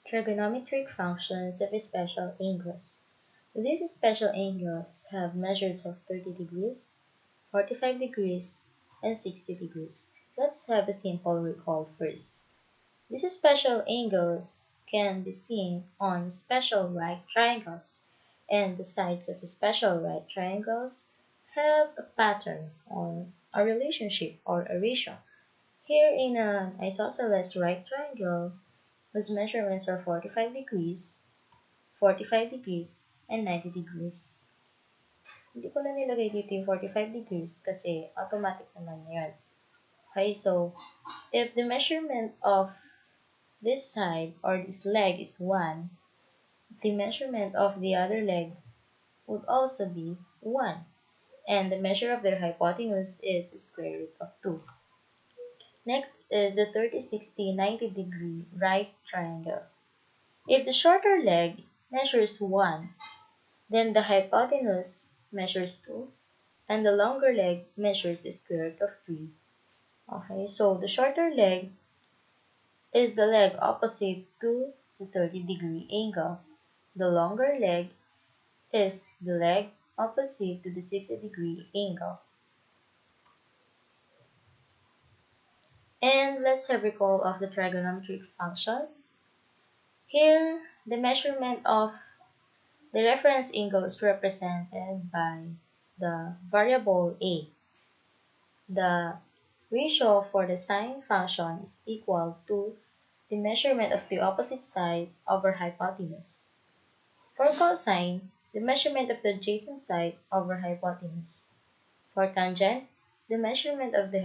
Trigonometric functions of special angles. These special angles have measures of 30 degrees, 45 degrees, and 60 degrees. Let's have a simple recall first. These special angles can be seen on special right triangles, and the sides of special right triangles have a pattern or a relationship or a ratio. Here in an isosceles right triangle, whose measurements are 45 degrees, and 90 degrees. Hindi ko na nilagay dito yung 45 degrees kasi automatic naman na yun. Okay, so if the measurement of this side or this leg is 1, the measurement of the other leg would also be 1. And the measure of their hypotenuse is square root of 2. Next is the 30, 60, 90 degree right triangle. If the shorter leg measures 1, then the hypotenuse measures 2, and the longer leg measures square root of 3. Okay, so the shorter leg is the leg opposite to the 30-degree angle. The longer leg is the leg opposite to the 60-degree angle. And let's have recall of the trigonometric functions. Here, the measurement of the reference angle is represented by the variable a. The ratio for the sine function is equal to the measurement of the opposite side over hypotenuse. For cosine, the measurement of the adjacent side over hypotenuse. For tangent, the measurement of the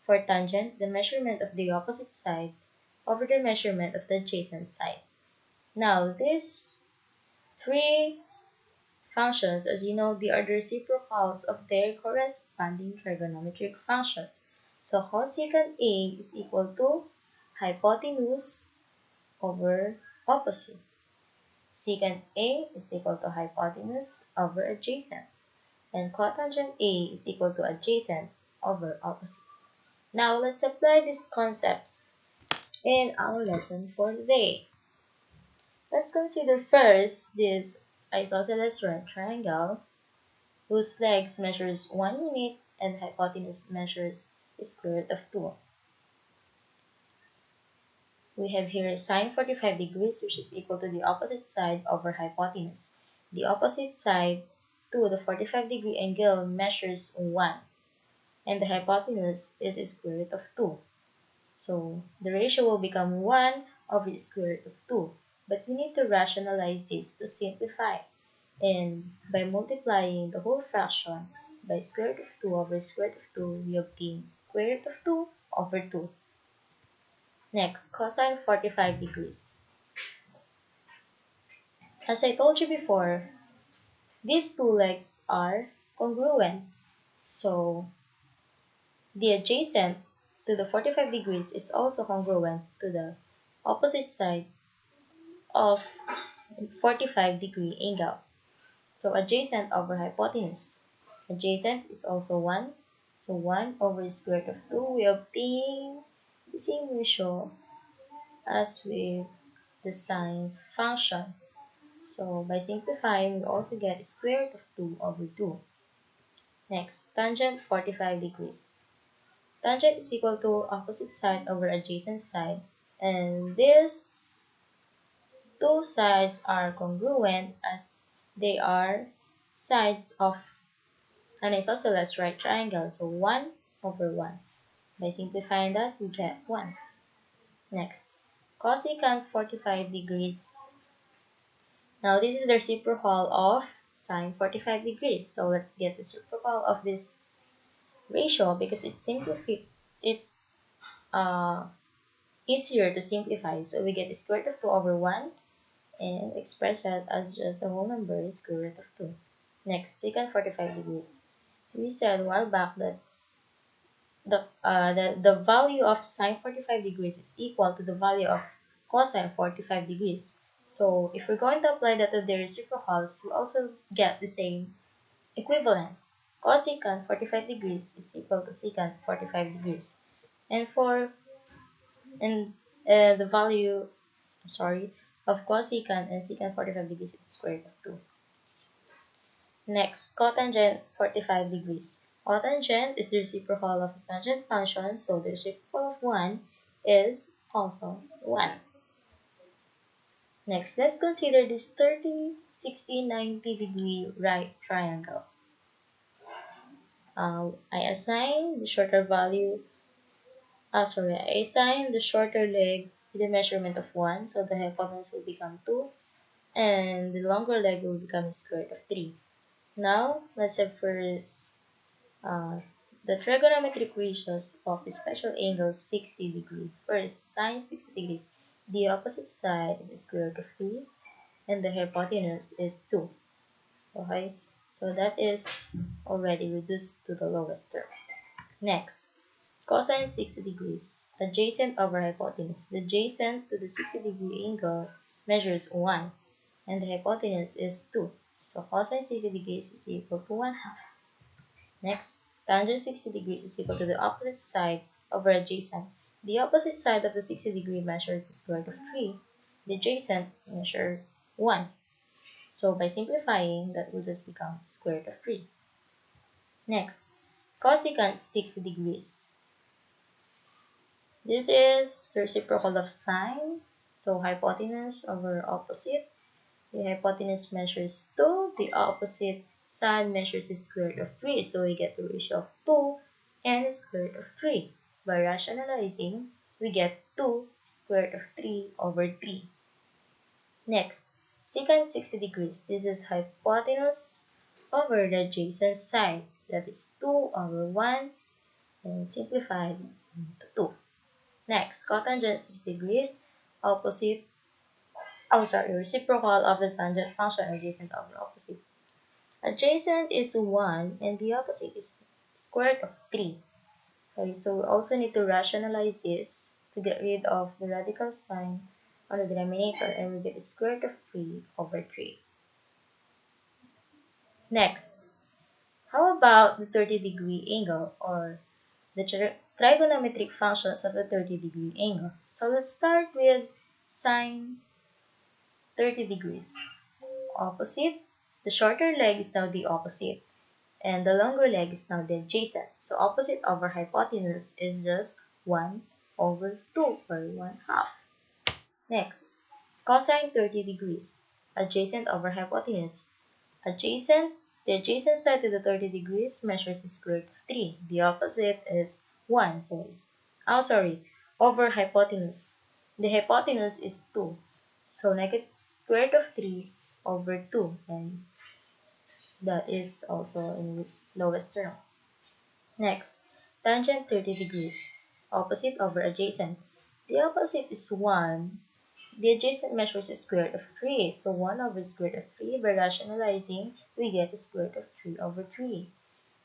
for tangent, the measurement of the opposite side over the measurement of the adjacent side. Now, these three functions, as you know, they are the reciprocals of their corresponding trigonometric functions. So, cosecant A is equal to hypotenuse over opposite. Secant A is equal to hypotenuse over adjacent. And cotangent A is equal to adjacent over opposite. Now, let's apply these concepts in our lesson for today. Let's consider first this isosceles right triangle whose legs measures 1 unit and hypotenuse measures square root of 2. We have here sine 45 degrees, which is equal to the opposite side over hypotenuse. The opposite side to the 45-degree angle measures 1, and the hypotenuse is square root of 2. So the ratio will become 1 over the square root of 2. But we need to rationalize this to simplify. And by multiplying the whole fraction by square root of 2 over square root of 2, we obtain square root of 2 over 2. Next, cosine 45 degrees. As I told you before, these two legs are congruent. So, the adjacent to the 45 degrees is also congruent to the opposite side of 45-degree angle. So, adjacent over hypotenuse. Adjacent is also 1. So, 1 over the square root of 2, we obtain the same ratio as with the sine function. So, by simplifying, we also get square root of 2 over 2. Next, tangent 45 degrees. Tangent is equal to opposite side over adjacent side. And these two sides are congruent as they are sides of an isosceles right triangle. So, 1 over 1. By simplifying that, we get 1. Next, cosecant 45 degrees. Now, this is the reciprocal of sine 45 degrees. So, let's get the reciprocal of this ratio because it's easier to simplify. So, we get the square root of 2 over 1 and express that as just a whole number, square root of 2. Next, secant 45 degrees. We said a while back that the value of sine 45 degrees is equal to the value of cosine 45 degrees. So if we're going to apply that to the reciprocals, we also get the same equivalence. Cosecant 45 degrees is equal to secant 45 degrees. And The value, I'm sorry, of cosecant and secant 45 degrees is the square root of 2. Next, cotangent 45 degrees. Cotangent is the reciprocal of the tangent function, so the reciprocal of 1 is also 1. Next, let's consider this 30, 60, 90 degree right triangle. I assign the shorter leg with a measurement of 1, so the hypotenuse will become 2, and the longer leg will become square root of 3. Now, let's have first the trigonometric ratios of the special angle 60 degrees. First, sine 60 degrees. The opposite side is square root of 3, and the hypotenuse is 2. Okay, so that is already reduced to the lowest term. Next, cosine 60 degrees, adjacent over hypotenuse. The adjacent to the 60 degree angle measures 1, and the hypotenuse is 2. So cosine 60 degrees is equal to 1/2. Next, tangent 60 degrees is equal to the opposite side over adjacent. The opposite side of the 60 degree measures the square root of 3. The adjacent measures 1. So by simplifying, that will just become square root of 3. Next, cosecant 60 degrees. This is the reciprocal of sine, so hypotenuse over opposite. The hypotenuse measures 2, the opposite side measures the square root of 3, so we get the ratio of 2 and square root of 3. By rationalizing, we get 2 square root of 3 over 3. Next, secant 60 degrees. This is hypotenuse over the adjacent side, that is 2 over 1, and simplified into 2. Next, cotangent 60 degrees, reciprocal of the tangent function adjacent over opposite. Adjacent is 1 and the opposite is square root of 3. Okay, so we also need to rationalize this to get rid of the radical sign on the denominator, and we get the square root of 3 over 3. Next, how about the 30 degree angle, or the trigonometric functions of the 30 degree angle? So let's start with sine 30 degrees. Opposite, the shorter leg is now the opposite, and the longer leg is now the adjacent. So opposite over hypotenuse is just 1 over 2, or 1/2. Next, cosine 30 degrees, adjacent over hypotenuse. The adjacent side to the 30 degrees measures the square root of 3. The opposite is 1, so over hypotenuse. The hypotenuse is 2, so negative square root of 3 over 2, and that is also in lowest term. Next, tangent 30 degrees, opposite over adjacent. The opposite is 1. The adjacent measures the square root of 3, so 1 over square root of 3. By rationalizing, we get the square root of 3 over 3.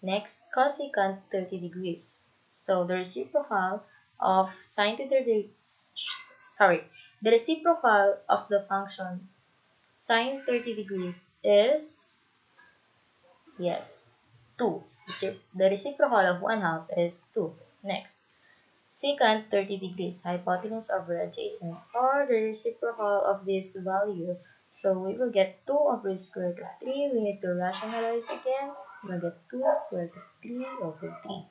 Next, cosecant 30 degrees. So the reciprocal of the reciprocal of the function sine 30 degrees is, yes, 2. The reciprocal of 1/2 is 2. Next, secant 30 degrees, hypotenuse over adjacent, or the reciprocal of this value. So we will get 2 over square root of 3. We need to rationalize again. We will get 2 square root of 3 over 3.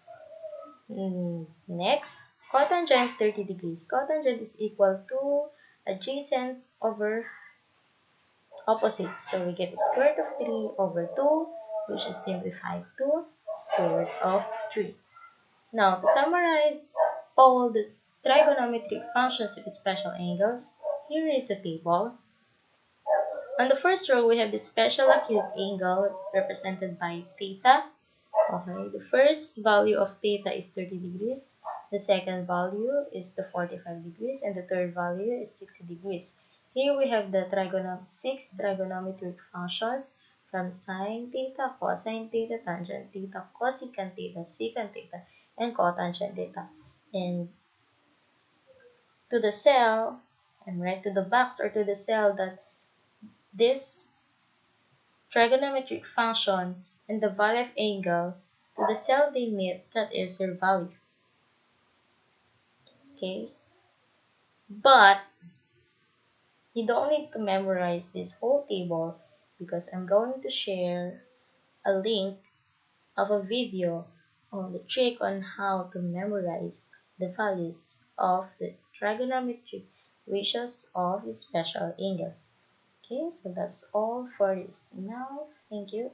Next, cotangent 30 degrees. Cotangent is equal to adjacent over opposite. So we get the square root of 3 over 2, which is simplified to square root of 3. Now, to summarize all the trigonometric functions of special angles, here is the table. On the first row, we have the special acute angle represented by theta. Okay, the first value of theta is 30 degrees. The second value is the 45 degrees, and the third value is 60 degrees. Here we have the 6 trigonometric functions from sine theta, cosine theta, tangent theta, cosecant theta, secant theta, and cotangent theta. And to the cell, and right to the box or to the cell that this trigonometric function and the value of angle, to the cell they meet, that is their value. Okay. But you don't need to memorize this whole table because I'm going to share a link of a video on the trick on how to memorize the values of the trigonometric ratios of the special angles. Okay, so that's all for this now. Thank you.